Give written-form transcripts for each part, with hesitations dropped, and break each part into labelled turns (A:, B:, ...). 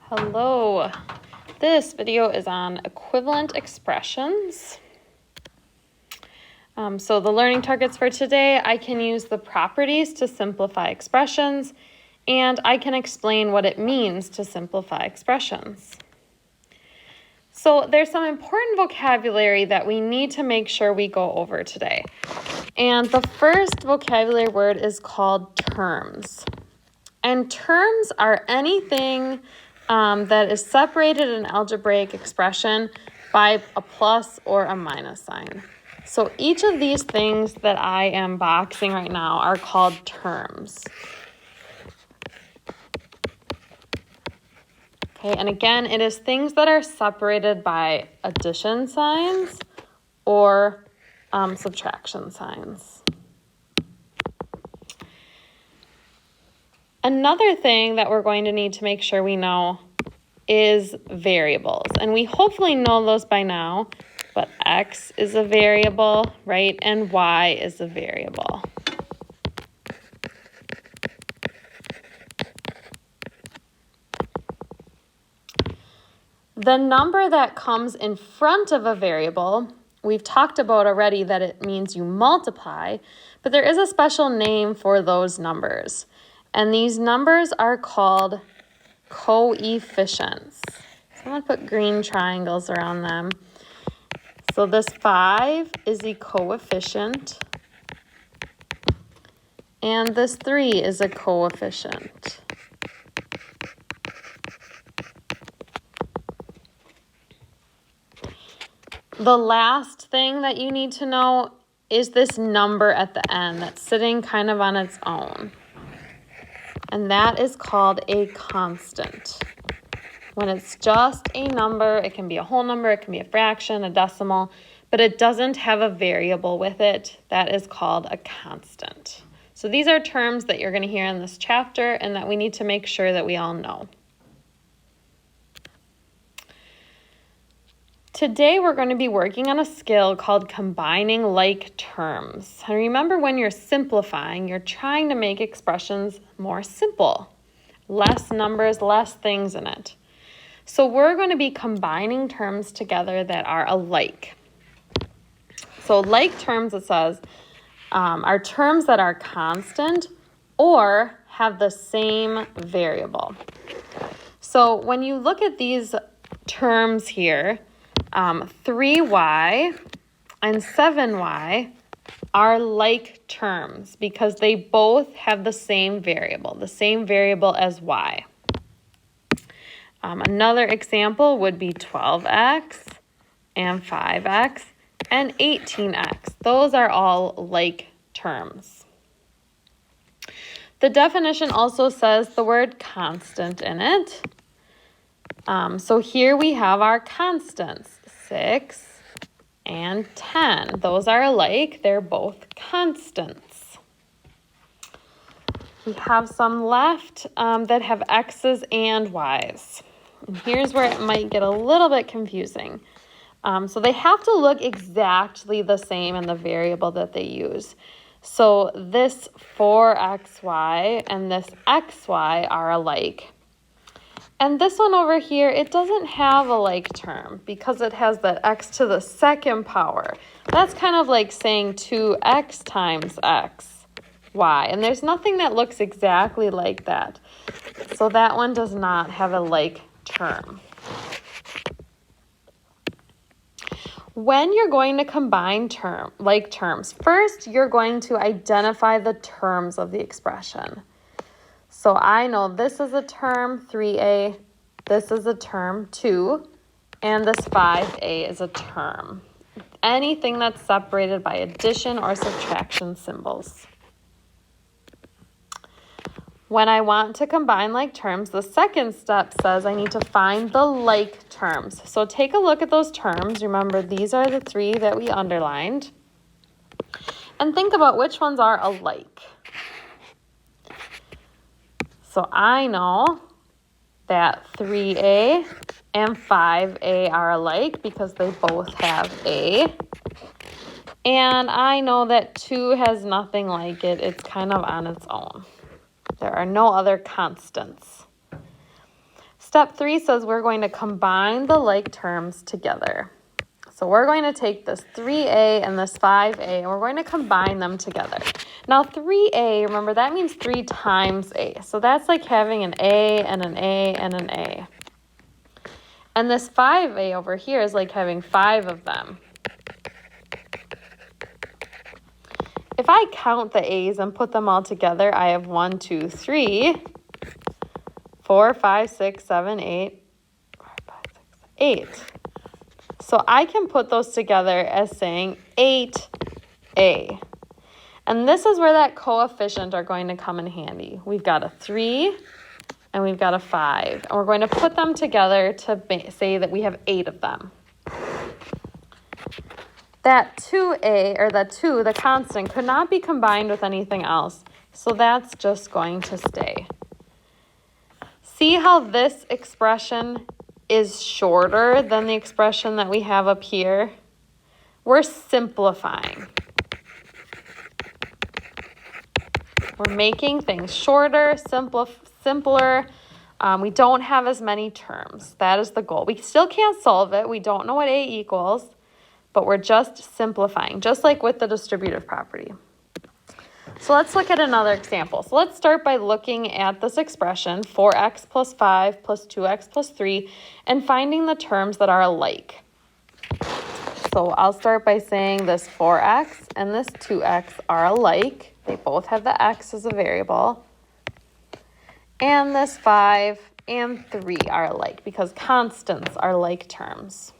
A: Hello, this video is on equivalent expressions. So the learning targets for today, I can use the properties to simplify expressions, and I can explain what it means to simplify expressions. So there's some important vocabulary that we need to make sure we go over today. And the first vocabulary word is called terms. And terms are anything that is separated in algebraic expression by a plus or a minus sign. So each of these things that I am boxing right now are called terms. Okay, and again, it is things that are separated by addition signs or subtraction signs. Another thing that we're going to need to make sure we know is variables. And we hopefully know those by now, but x is a variable, right? And y is a variable. The number that comes in front of a variable, we've talked about already that it means you multiply, but there is a special name for those numbers. And these numbers are called coefficients. So I'm going to put green triangles around them. So this 5 is a coefficient. And this 3 is a coefficient. The last thing that you need to know is this number at the end that's sitting kind of on its own. And that is called a constant. When it's just a number, it can be a whole number, it can be a fraction, a decimal, but it doesn't have a variable with it. That is called a constant. So these are terms that you're going to hear in this chapter and that we need to make sure that we all know. Today we're going to be working on a skill called combining like terms. And remember, when you're simplifying, you're trying to make expressions more simple. Less numbers, less things in it. So we're going to be combining terms together that are alike. So like terms, it says, are terms that are constant or have the same variable. So when you look at these terms here, 3y and 7y are like terms because they both have the same variable as y. Another example would be 12x and 5x and 18x. Those are all like terms. The definition also says the word constant in it. So here we have our constants, 6 and 10. Those are alike. They're both constants. We have some left that have x's and y's. And here's where it might get a little bit confusing. So they have to look exactly the same in the variable that they use. So this 4xy and this xy are alike. And this one over here, it doesn't have a like term because it has that x to the second power. That's kind of like saying 2x times x, y. And there's nothing that looks exactly like that. So that one does not have a like term. When you're going to combine like terms, first you're going to identify the terms of the expression. So I know this is a term 3a, this is a term 2, and this 5a is a term. Anything that's separated by addition or subtraction symbols. When I want to combine like terms, the second step says I need to find the like terms. So take a look at those terms. Remember, these are the 3 that we underlined. And think about which ones are alike. So I know that 3a and 5a are alike because they both have a. And I know that 2 has nothing like it. It's kind of on its own. There are no other constants. Step 3 says we're going to combine the like terms together. So we're going to take this 3a and this 5a, and we're going to combine them together. Now 3a, remember, that means 3 times a. So that's like having an a and an a and an a. And this 5a over here is like having 5 of them. If I count the a's and put them all together, I have 1, 2, 3, 4, 5, 6, 7, 8, 8. So I can put those together as saying 8a. And this is where that coefficient are going to come in handy. We've got a 3 and we've got a 5. And we're going to put them together to say that we have 8 of them. That 2a, or the 2, the constant, could not be combined with anything else. So that's just going to stay. See how this expression is shorter than the expression that we have up here? We're simplifying. We're making things shorter, simpler. We don't have as many terms. That is the goal. We still can't solve it. We don't know what a equals, but we're just simplifying, just like with the distributive property. So let's look at another example. So let's start by looking at this expression, 4x plus 5 plus 2x plus 3, and finding the terms that are alike. So I'll start by saying this 4x and this 2x are alike. They both have the x as a variable. And this 5 and 3 are alike because constants are like terms.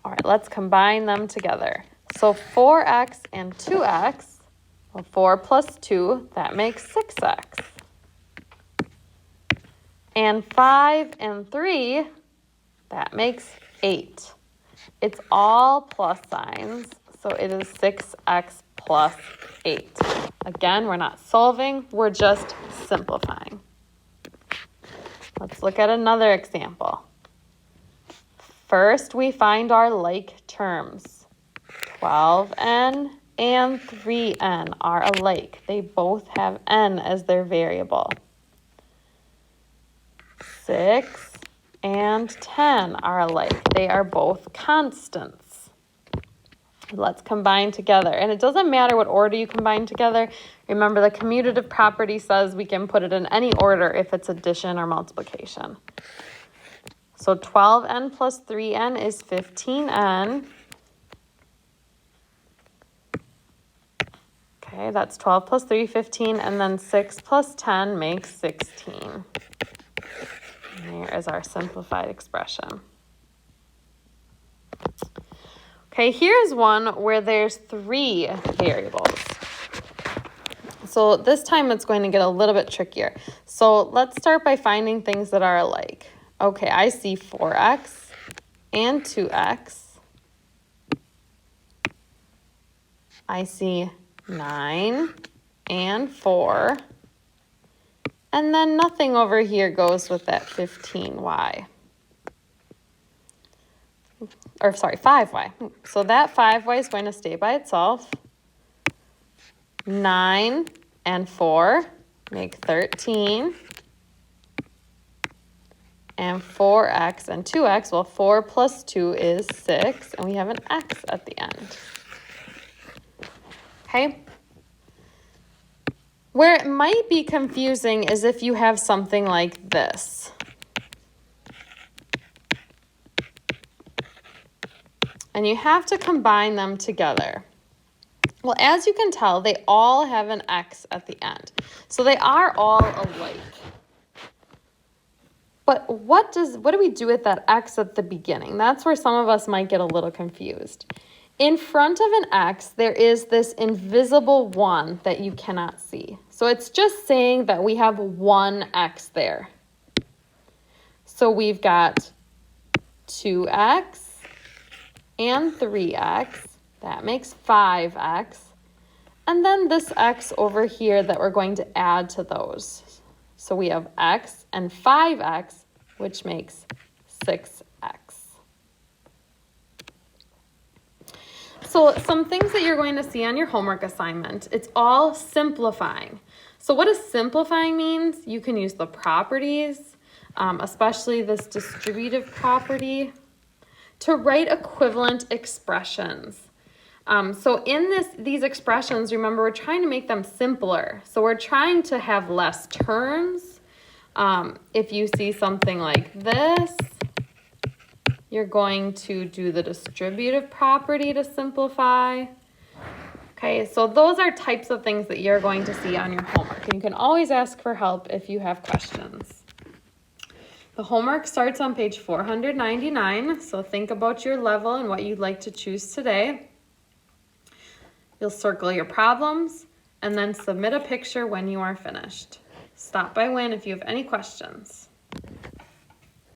A: All right, let's combine them together. So 4x and 2x, well, 4 plus 2, that makes 6x. And 5 and 3, that makes 8. It's all plus signs, so it is 6x plus 8. Again, we're not solving, we're just simplifying. Let's look at another example. First, we find our like terms. 12n and 3n are alike. They both have n as their variable. 6 and 10 are alike. They are both constants. Let's combine together. And it doesn't matter what order you combine together. Remember, the commutative property says we can put it in any order if it's addition or multiplication. So 12n plus 3n is 15n. Okay, that's 12 plus 3, 15, and then 6 plus 10 makes 16. And there is our simplified expression. Okay, here's one where there's 3 variables. So this time it's going to get a little bit trickier. So let's start by finding things that are alike. Okay, I see 4x and 2x. I see 9 and 4. And then nothing over here goes with that 15y. Or sorry, 5y. So that 5y is going to stay by itself. 9 and 4 make 13. And 4x and 2x, well, 4 plus 2 is 6, and we have an x at the end. Okay? Where it might be confusing is if you have something like this. And you have to combine them together. Well, as you can tell, they all have an x at the end. So they are all alike. But what do we do with that x at the beginning? That's where some of us might get a little confused. In front of an x, there is this invisible 1 that you cannot see. So it's just saying that we have one x there. So we've got 2x and 3x. That makes 5x. And then this x over here that we're going to add to those. So we have x and 5x, which makes 6x. So some things that you're going to see on your homework assignment, it's all simplifying. So what does simplifying means? You can use the properties especially this distributive property, to write equivalent expressions. So in these expressions, remember, we're trying to make them simpler. So we're trying to have less terms. If you see something like this, you're going to do the distributive property to simplify. Okay, so those are types of things that you're going to see on your homework. And you can always ask for help if you have questions. The homework starts on page 499, so think about your level and what you'd like to choose today. You'll circle your problems and then submit a picture when you are finished. Stop by Win if you have any questions.